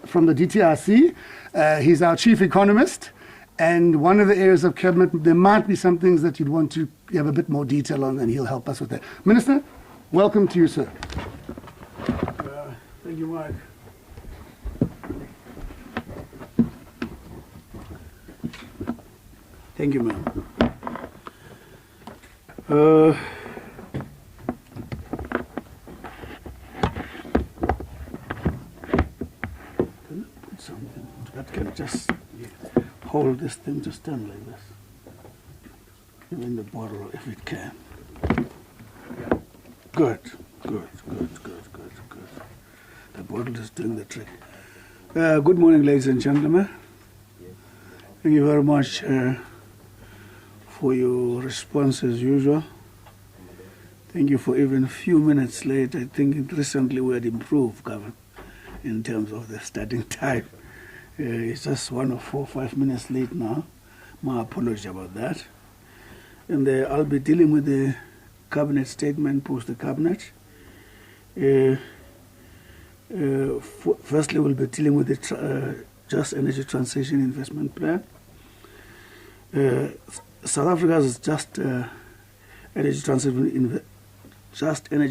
From the DTRC. He's our chief economist, and one of the areas of cabinet, there might be some things that you'd want to have a bit more detail on, and he'll help us with that. Minister, welcome to you, sir. Thank you, Mike. Thank you, ma'am. Something that can just hold this thing to stand like this. Even the bottle, if it can. Good. The bottle is doing the trick. Good morning, ladies and gentlemen. Thank you very much for your response as usual. Thank you for even a few minutes late. I think recently we had improved, Gavin, in terms of the starting time. It's just 1 or 4 or 5 minutes late now. My apology about that. And I'll be dealing with the cabinet statement, post the cabinet. Firstly, we'll be dealing with the Just Energy Transition Investment Plan. South Africa's Just Energy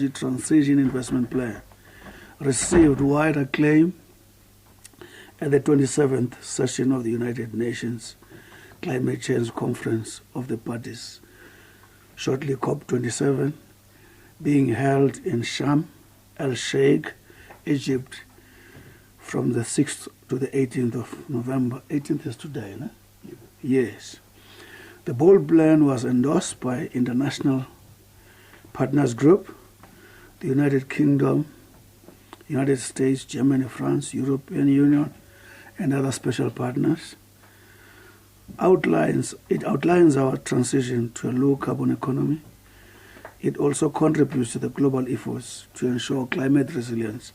Transition Investment Plan received wide acclaim at the 27th session of the United Nations Climate Change Conference of the Parties, shortly COP27, being held in Sharm el-Sheikh, Egypt, from the 6th to the 18th of November. 18th is today, no? Yes. The bold plan was endorsed by International Partners Group, the United Kingdom, United States, Germany, France, European Union, and other special partners. It outlines our transition to a low-carbon economy. It also contributes to the global efforts to ensure climate resilience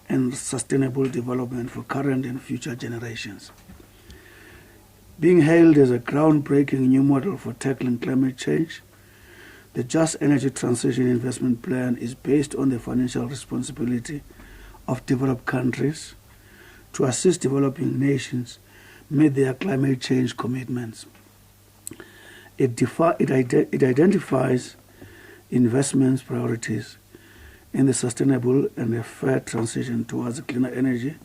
and sustainable development for current and future generations. Being hailed as a groundbreaking new model for tackling climate change, the Just Energy Transition Investment Plan is based on the financial responsibility of developed countries to assist developing nations meet their climate change commitments. It identifies investments priorities in the sustainable and a fair transition towards cleaner energy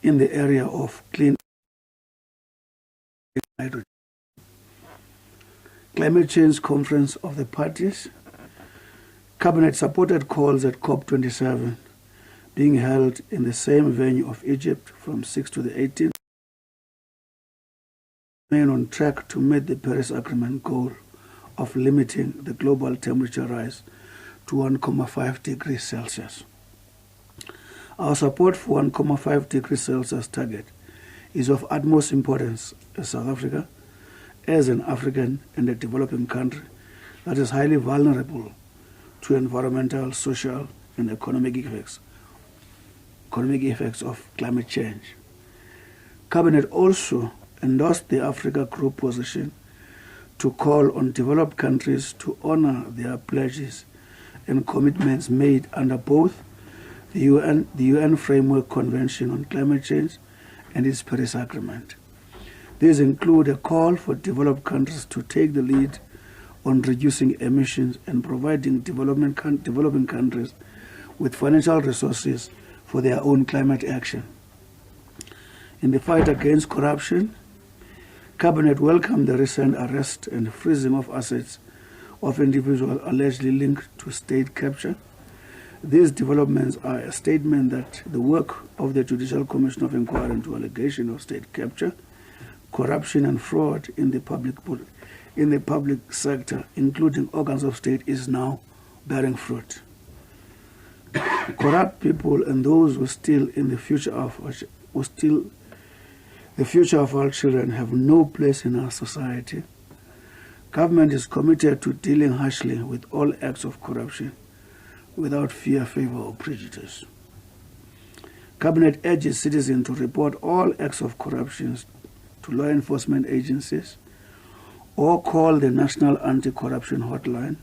in the area of clean hydrogen. Climate Change Conference of the Parties. Cabinet supported calls at COP27 being held in the same venue of Egypt from 6th to the 18th. Remain on track to meet the Paris Agreement goal of limiting the global temperature rise to 1.5 degrees Celsius. Our support for 1.5 degrees Celsius target is of utmost importance as South Africa, as an African and a developing country that is highly vulnerable to environmental, social, and economic effects of climate change. Cabinet also endorsed the Africa Group position to call on developed countries to honor their pledges and commitments made under both the UN Framework Convention on Climate Change and its Paris Agreement. These include a call for developed countries to take the lead on reducing emissions and providing developing countries with financial resources for their own climate action. In the fight against corruption, Cabinet welcomed the recent arrest and freezing of assets of individuals allegedly linked to state capture. These developments are a statement that the work of the Judicial Commission of Inquiry into allegation of state capture, corruption and fraud in the public sector, including organs of state, is now bearing fruit. Corrupt people and those who steal in the future of our children have no place in our society. Government is committed to dealing harshly with all acts of corruption without fear, favor, or prejudice. Cabinet urges citizens to report all acts of corruption to law enforcement agencies or call the National Anti-Corruption Hotline,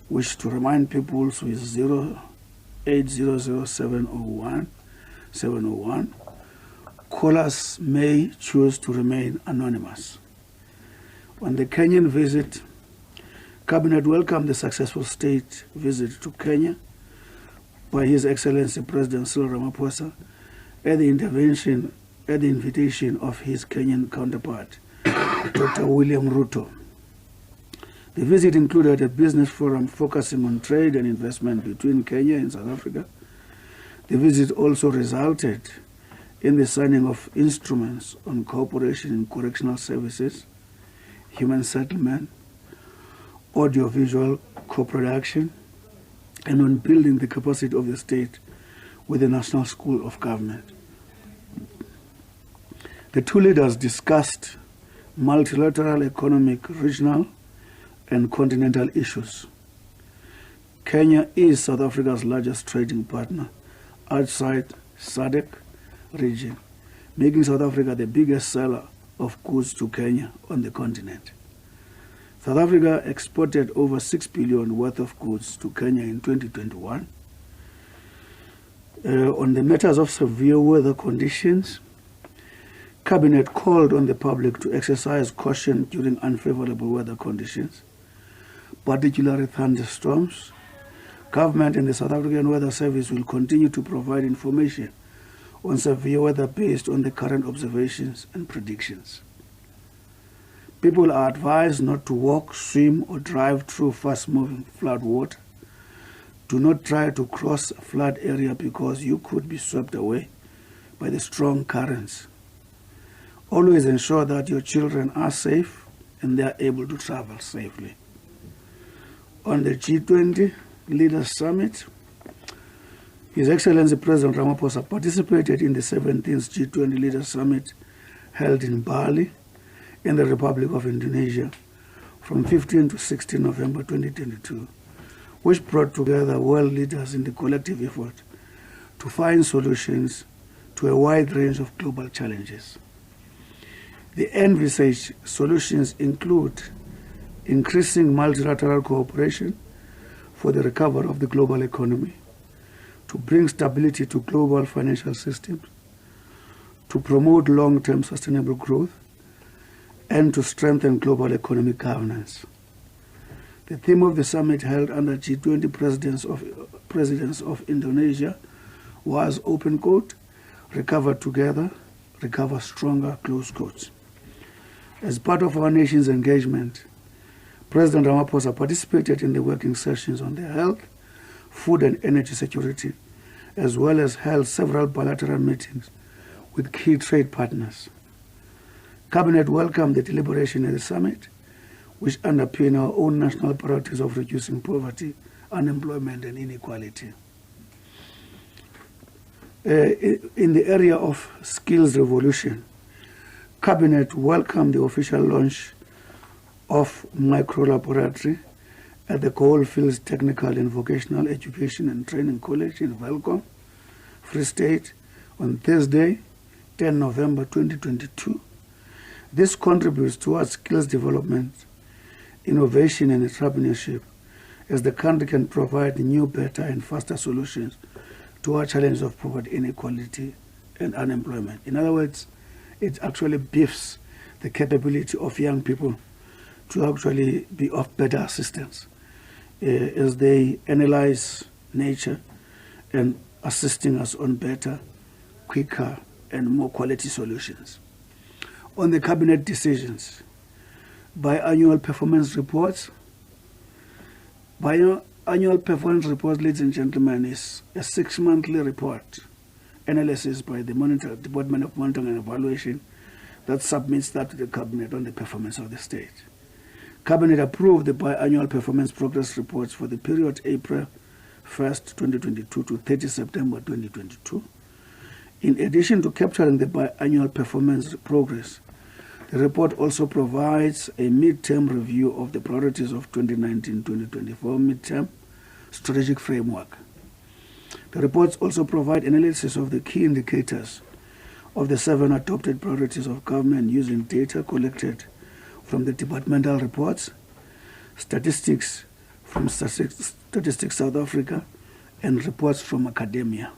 which, to remind people, is 0800 701 701. Callers may choose to remain anonymous. On the Kenyan visit, Cabinet welcomed the successful state visit to Kenya by His Excellency President Cyril Ramaphosa at the invitation of his Kenyan counterpart, Dr. William Ruto. The visit included a business forum focusing on trade and investment between Kenya and South Africa. The visit also resulted in the signing of instruments on cooperation in correctional services, human settlement, audiovisual co-production, and on building the capacity of the state with the National School of Government. The two leaders discussed multilateral economic, regional, and continental issues. Kenya is South Africa's largest trading partner outside SADC region, making South Africa the biggest seller of goods to Kenya on the continent. South Africa exported over 6 billion worth of goods to Kenya in 2021. On the matters of severe weather conditions, Cabinet called on the public to exercise caution during unfavorable weather conditions, particularly thunderstorms. Government and the South African Weather Service will continue to provide information on severe weather based on the current observations and predictions. People are advised not to walk, swim, or drive through fast-moving flood water. Do not try to cross a flood area because you could be swept away by the strong currents. Always ensure that your children are safe and they are able to travel safely. On the G20 Leaders Summit, His Excellency President Ramaphosa participated in the 17th G20 Leaders Summit held in Bali in the Republic of Indonesia from 15 to 16 November 2022, which brought together world leaders in the collective effort to find solutions to a wide range of global challenges. The envisaged solutions include increasing multilateral cooperation for the recovery of the global economy, to bring stability to global financial systems, to promote long-term sustainable growth, and to strengthen global economic governance. The theme of the summit held under G20 presidents of Indonesia was, open quote, recover together, recover stronger, close quotes. As part of our nation's engagement, President Ramaphosa participated in the working sessions on the health, food and energy security, as well as held several bilateral meetings with key trade partners. Cabinet welcomed the deliberation at the summit, which underpin our own national priorities of reducing poverty, unemployment and inequality. In the area of skills revolution, Cabinet welcomed the official launch of micro-laboratory at the Coalfields Technical and Vocational Education and Training College in Welkom, Free State, on Thursday, 10 November 2022. This contributes towards skills development, innovation and entrepreneurship, as the country can provide new, better and faster solutions to our challenge of poverty, inequality and unemployment. In other words, it actually beefs the capability of young people to actually be of better assistance as they analyze nature and assisting us on better, quicker, and more quality solutions. On the cabinet decisions, biannual performance reports. Biannual performance reports, ladies and gentlemen, is a 6-monthly report analysis by the Department of Monitoring and Evaluation that submits that to the cabinet on the performance of the state. Cabinet approved the biannual performance progress reports for the period April 1st, 2022 to 30 September 2022. In addition to capturing the biannual performance progress, the report also provides a mid-term review of the priorities of 2019-2024 mid-term strategic framework. The reports also provide analysis of the key indicators of the 7 adopted priorities of government using data collected from the departmental reports, statistics from Statistics South Africa, and reports from academia.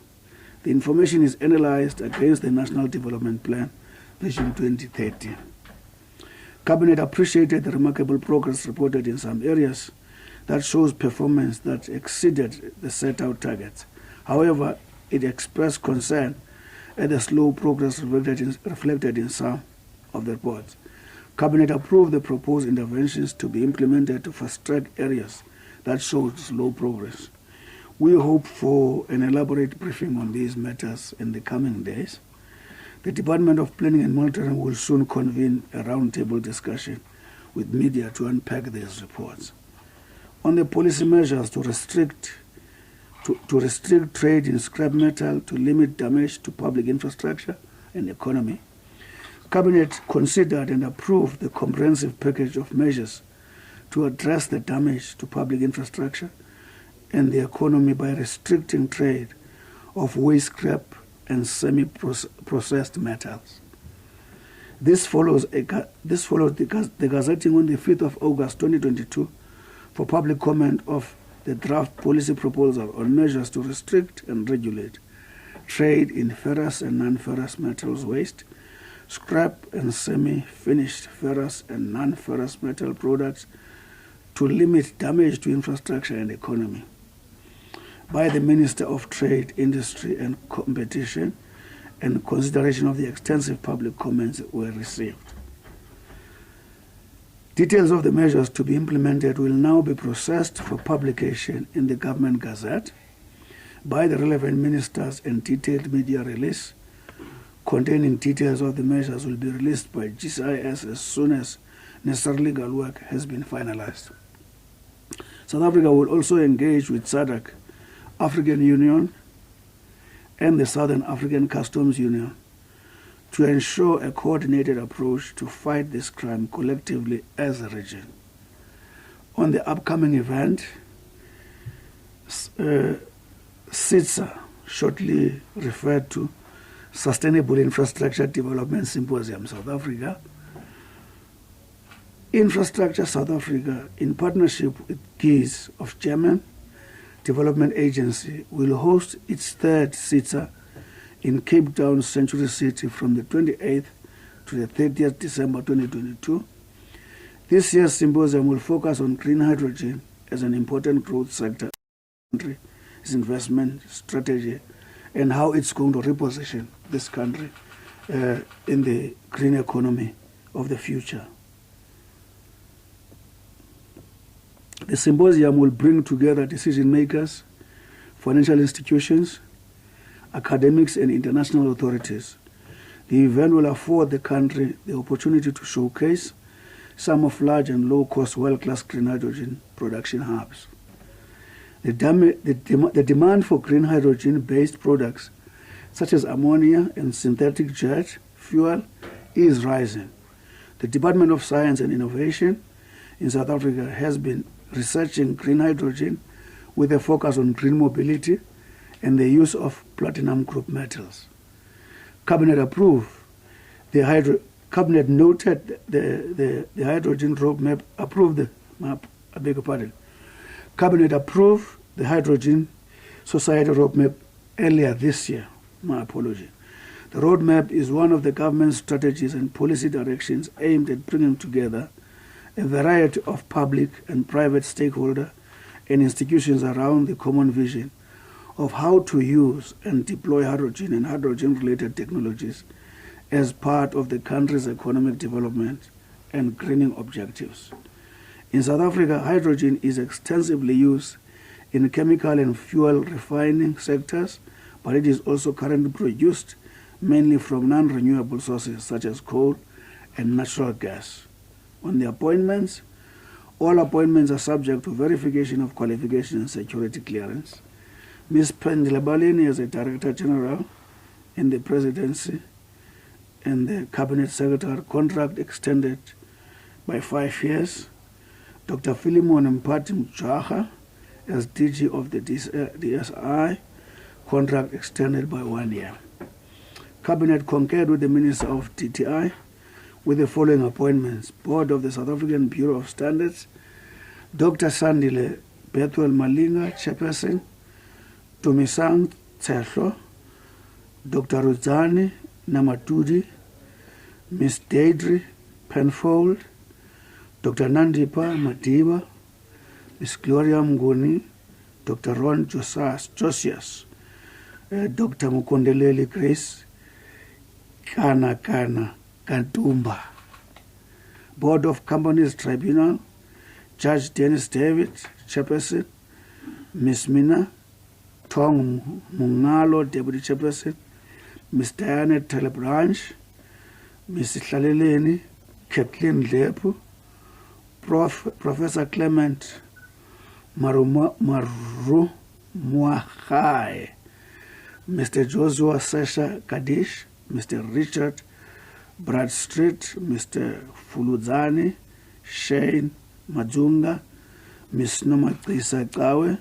The information is analyzed against the National Development Plan, Vision 2030. Cabinet appreciated the remarkable progress reported in some areas that shows performance that exceeded the set-out targets. However, it expressed concern at the slow progress reflected in some of the reports. Cabinet approved the proposed interventions to be implemented to fast-track areas that showed slow progress. We hope for an elaborate briefing on these matters in the coming days. The Department of Planning and Monitoring will soon convene a roundtable discussion with media to unpack these reports. On the policy measures to restrict trade in scrap metal to limit damage to public infrastructure and economy, Cabinet considered and approved the comprehensive package of measures to address the damage to public infrastructure and the economy by restricting trade of waste scrap and semi-processed metals. This follows the gazetting on the 5th of August 2022 for public comment of the draft policy proposal on measures to restrict and regulate trade in ferrous and non-ferrous metals waste, scrap and semi-finished ferrous and non-ferrous metal products to limit damage to infrastructure and economy by the Minister of Trade, Industry and Competition, and consideration of the extensive public comments that were received. Details of the measures to be implemented will now be processed for publication in the Government Gazette by the relevant ministers, and detailed media release containing details of the measures will be released by GCIS as soon as necessary legal work has been finalized. South Africa will also engage with SADC, African Union, and the Southern African Customs Union to ensure a coordinated approach to fight this crime collectively as a region. On the upcoming event, SITSA, shortly referred to Sustainable Infrastructure Development Symposium South Africa, Infrastructure South Africa, in partnership with GIZ of German Development Agency, will host its third SITSA in Cape Town, Century City from the 28th to the 30th December 2022. This year's symposium will focus on green hydrogen as an important growth sector, its investment strategy, and how it's going to reposition this country in the green economy of the future. The symposium will bring together decision makers, financial institutions, academics, and international authorities. The event will afford the country the opportunity to showcase some of large and low-cost, world-class green hydrogen production hubs. The demand for green hydrogen-based products, such as ammonia and synthetic jet fuel, is rising. The Department of Science and Innovation in South Africa has been researching green hydrogen with a focus on green mobility and the use of platinum group metals. Cabinet approved Cabinet noted the hydrogen roadmap, Cabinet approved the Hydrogen Society roadmap earlier this year. My apology. The roadmap is one of the government's strategies and policy directions aimed at bringing together a variety of public and private stakeholders and institutions around the common vision of how to use and deploy hydrogen and hydrogen-related technologies as part of the country's economic development and greening objectives. In South Africa, hydrogen is extensively used in chemical and fuel refining sectors, but it is also currently produced mainly from non-renewable sources such as coal and natural gas. On the appointments, all appointments are subject to verification of qualification and security clearance. Ms. Pendlebalini as a Director General in the Presidency and the Cabinet Secretary, contract extended by 5 years. Dr. Philemon Mpati Mjaha as DG of the DSI, contract extended by 1 year. Cabinet concurred with the Minister of DTI with the following appointments: Board of the South African Bureau of Standards, Dr. Sandile Bethwel Malinga, Chairperson, Tumisang Tsehlo, Dr. Ruzani Namatudi, Miss Deidre Penfold, Dr. Nandipa Madiba, Miss Gloria Mnguni, Dr. Ron Josias, Dr. Mukondeleli Grace Kana Kantumba, Board of Companies Tribunal, Judge Dennis David, Chairperson, Miss Mina Tong Mungalo, Deputy Chairperson, Miss Diana Telebranch, Miss Hlaleleni, Kathleen Lepu, Professor Clement Maru Muahai, Mr. Joshua Sasha Kadish, Mr. Richard Bradstreet, Mr. Fuluzani, Shane Majunga, Miss Nomakrisa Kawe,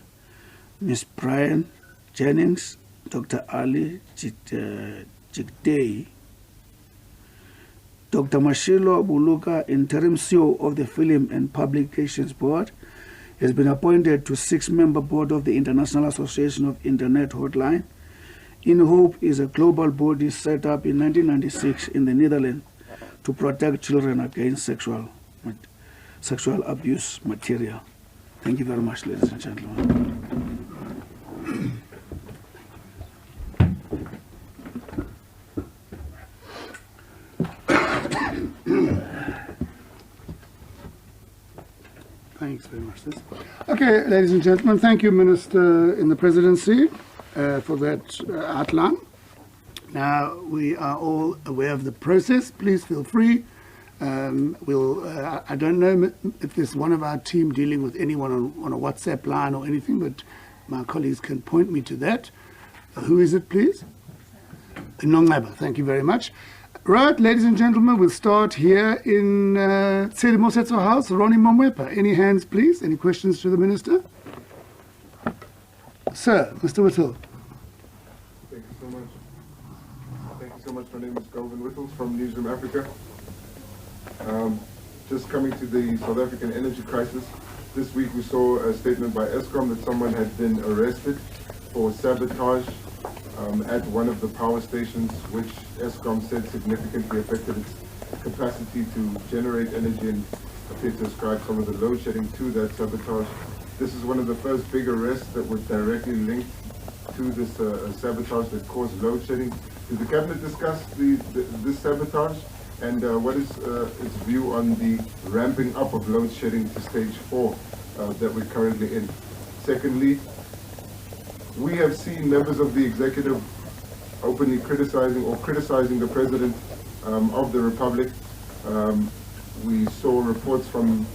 Miss Brian Jennings, Dr. Ali Jigdei, Dr. Mashilo Buluka, interim CEO of the Film and Publications Board, has been appointed to 6-member board of the International Association of Internet Hotline. In Hope is a global body set up in 1996 in the Netherlands to protect children against sexual abuse material. Thank you very much, ladies and gentlemen. Thanks very much. Okay, ladies and gentlemen, thank you, Minister in the Presidency, for that outline. Now, we are all aware of the process. Please feel free. I don't know if there's one of our team dealing with anyone on a WhatsApp line or anything, but my colleagues can point me to that. Who is it, please? Nongaba, thank you very much. Right, ladies and gentlemen, we'll start here in Tseli Mosetso House, Ronnie Momwepa. Any hands, please? Any questions to the Minister? Sir, Mr. Whittle. Thank you so much. Thank you so much. My name is Galvin Whittles from Newsroom Africa. Just coming to the South African energy crisis, this week we saw a statement by Eskom that someone had been arrested for sabotage at one of the power stations, which Eskom said significantly affected its capacity to generate energy and appeared to ascribe some of the load shedding to that sabotage. This is one of the first big arrests that was directly linked to this sabotage that caused load shedding. Did the Cabinet discuss this sabotage, and what is its view on the ramping up of load shedding to stage 4 that we're currently in? Secondly, we have seen members of the executive openly criticizing the President of the Republic. We saw reports from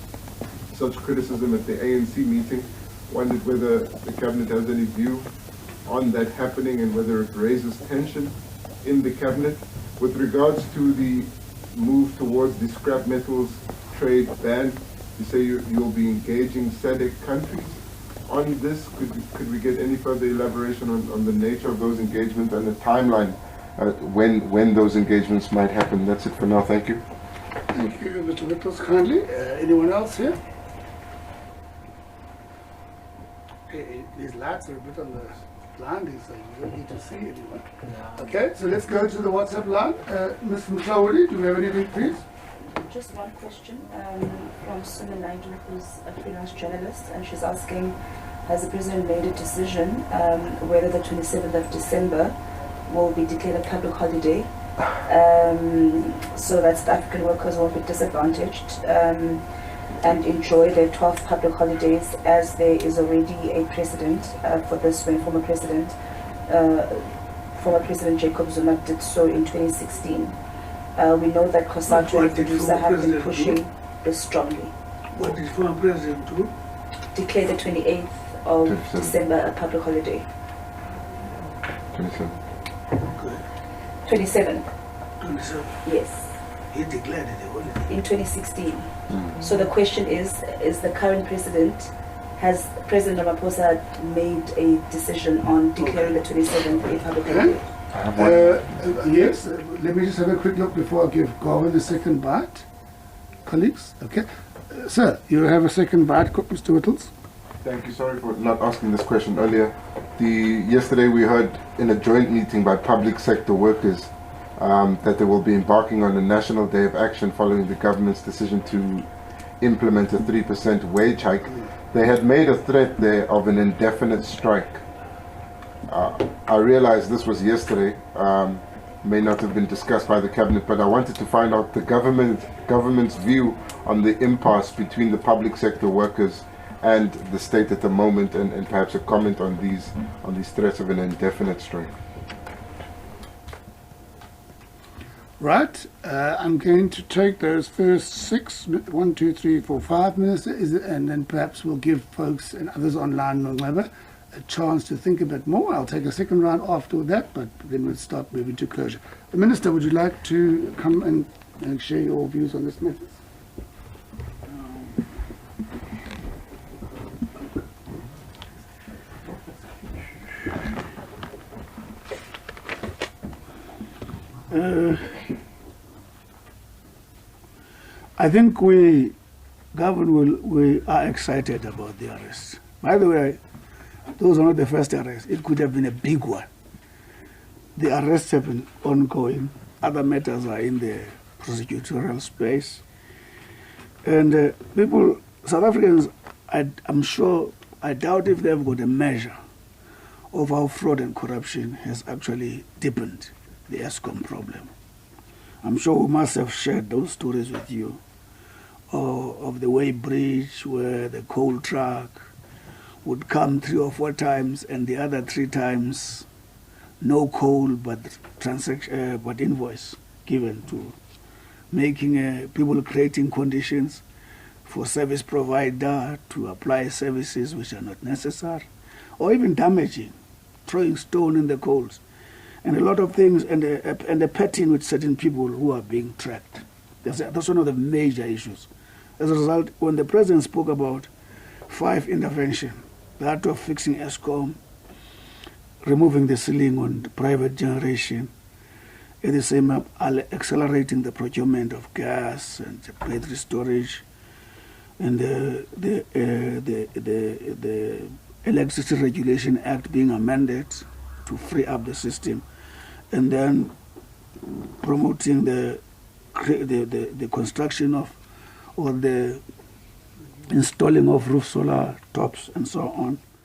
such criticism at the ANC meeting. Wondered whether the Cabinet has any view on that happening and whether it raises tension in the Cabinet. With regards to the move towards the scrap metals trade ban, you say you'll be engaging SADC countries on this. Could we get any further elaboration on the nature of those engagements and the timeline when those engagements might happen? That's it for now. Thank you. Thank you, Mr. Whittles, kindly. Anyone else here? These lights are a bit on the blinding side. You don't need to see anyone. Yeah. Okay, so let's go to the WhatsApp line. Ms. Mtlawuli, do we have anything, please? Just one question from Suna Naidu, who's a freelance journalist, and she's asking, has the President made a decision whether the 27th of December will be declared a public holiday, so that South African workers won't be disadvantaged and enjoy their 12 public holidays, as there is already a precedent for this when former President Jacob Zuma did so in 2016. We know that COSATU and producer have been pushing this strongly. What did former President do? Declare the 28th of December a public holiday. 27. Okay. 27. 27. Yes. He declared it a holiday. In 2016. So the question is the current president, has President Ramaphosa made a decision on declaring the 27th a public holiday? Yes, let me just have a quick look before I give Garvin a second bite. Colleagues, okay. Sir, you have a second bite, Mr. Whittles? Thank you. Sorry for not asking this question earlier. Yesterday we heard in a joint meeting by public sector workers that they will be embarking on a national day of action following the government's decision to implement a 3% wage hike. They had made a threat there of an indefinite strike. I realize this was yesterday, may not have been discussed by the cabinet, but I wanted to find out the government's view on the impasse between the public sector workers and the state at the moment, and perhaps a comment on these threats of an indefinite strike. Right, I'm going to take those first 6, 1, 2, 3, 4, 5 minutes, and then perhaps we'll give folks and others online or whatever a chance to think a bit more. I'll take a second round after that, but then we'll start moving to closure. The Minister, would you like to come and share your views on this matter? I think we are excited about the arrest. By the way, those are not the first arrest. It could have been a big one. The arrests have been ongoing. Other matters are in the prosecutorial space. And South Africans, I'm sure, I doubt if they've got a measure of how fraud and corruption has actually deepened the ESCOM problem. I'm sure we must have shared those stories with you of the Way Bridge where the coal truck would come 3 or 4 times and the other 3 times no coal but invoice given to making people creating conditions for service provider to apply services which are not necessary, or even damaging, throwing stone in the coals, and a lot of things, and the petting with certain people who are being tracked. That's one of the major issues. As a result, when the President spoke about 5 interventions, that of fixing ESCOM, removing the ceiling on private generation, at the same time accelerating the procurement of gas and battery storage, and the Electricity Regulation Act being amended to free up the system, and then promoting the construction of or the installing of roof solar tops and so on.